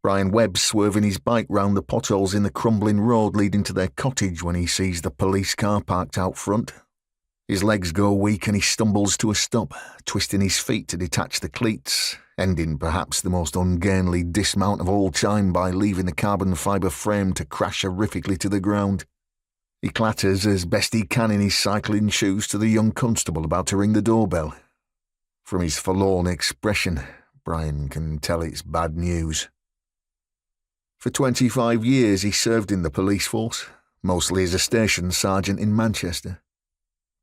Brian Webb swerving his bike round the potholes in the crumbling road leading to their cottage when he sees the police car parked out front. His legs go weak and he stumbles to a stop, twisting his feet to detach the cleats, ending perhaps the most ungainly dismount of all time by leaving the carbon fibre frame to crash horrifically to the ground. He clatters as best he can in his cycling shoes to the young constable about to ring the doorbell. From his forlorn expression, Brian can tell it's bad news. For 25 years he served in the police force, mostly as a station sergeant in Manchester.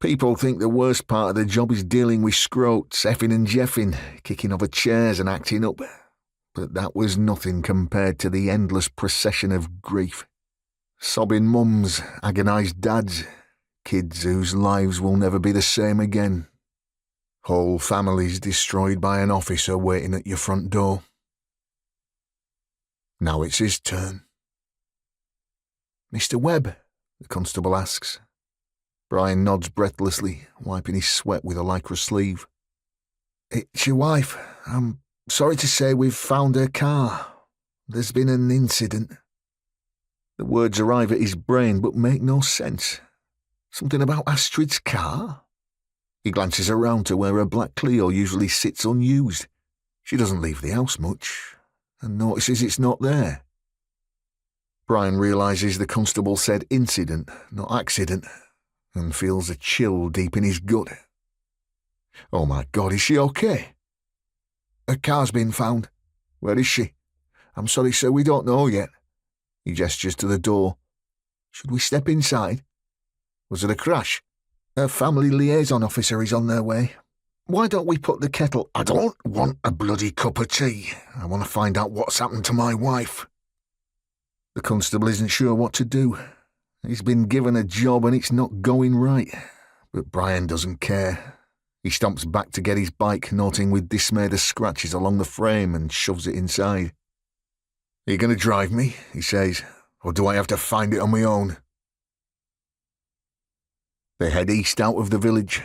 People think the worst part of the job is dealing with scroats, effing and jeffing, kicking over chairs and acting up. But that was nothing compared to the endless procession of grief. Sobbing mums, agonised dads, kids whose lives will never be the same again. Whole families destroyed by an officer waiting at your front door. Now it's his turn. "Mr. Webb?" the constable asks. Brian nods breathlessly, wiping his sweat with a lycra sleeve. "It's your wife. I'm sorry to say we've found her car. There's been an incident." The words arrive at his brain but make no sense. Something about Astrid's car? He glances around to where her black Clio usually sits unused. She doesn't leave the house much, and notices it's not there. Brian realises the constable said incident, not accident, and feels a chill deep in his gut. Oh my God, is she okay? "Her car's been found." "Where is she?" "I'm sorry, sir, we don't know yet." He gestures to the door. "Should we step inside?" "Was it a crash?" "Her family liaison officer is on their way." "Why don't we put the kettle—" "I don't want a bloody cup of tea. I want to find out what's happened to my wife." The constable isn't sure what to do. He's been given a job and it's not going right. But Brian doesn't care. He stomps back to get his bike, noting with dismay the scratches along the frame, and shoves it inside. "Are you going to drive me?" he says. "Or do I have to find it on my own?" They head east out of the village.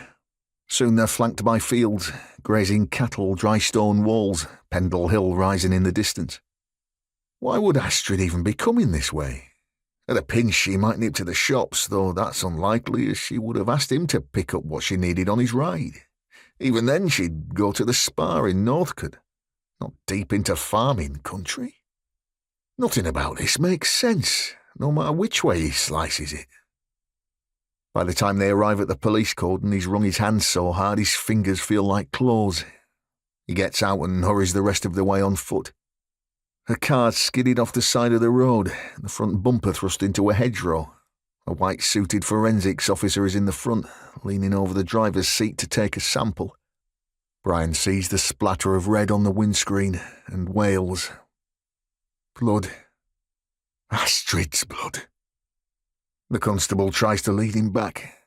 Soon they're flanked by fields, grazing cattle, dry stone walls, Pendle Hill rising in the distance. Why would Astrid even be coming this way? At a pinch she might nip to the shops, though that's unlikely, as she would have asked him to pick up what she needed on his ride. Even then she'd go to the spa in Northcote, not deep into farming country. Nothing about this makes sense, no matter which way he slices it. By the time they arrive at the police cordon, he's wrung his hands so hard his fingers feel like claws. He gets out and hurries the rest of the way on foot. Her car skidded off the side of the road, the front bumper thrust into a hedgerow. A white-suited forensics officer is in the front, leaning over the driver's seat to take a sample. Brian sees the splatter of red on the windscreen and wails. Blood. Astrid's blood. The constable tries to lead him back.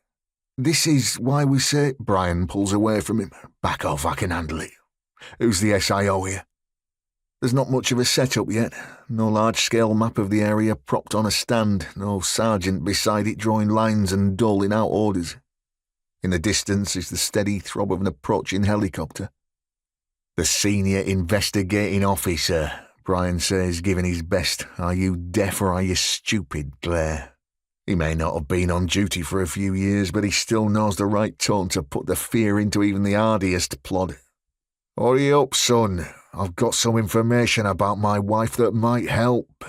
"This is why we say—" Brian pulls away from him. "Back off, I can handle it. Who's the SIO here?" There's not much of a setup yet. No large-scale map of the area propped on a stand, no sergeant beside it drawing lines and doling out orders. In the distance is the steady throb of an approaching helicopter. "The senior investigating officer," Brian says, giving his best "Are you deaf or are you stupid?" glare. He may not have been on duty for a few years, but he still knows the right tone to put the fear into even the hardiest plod. "Hurry up, son. I've got some information about my wife that might help."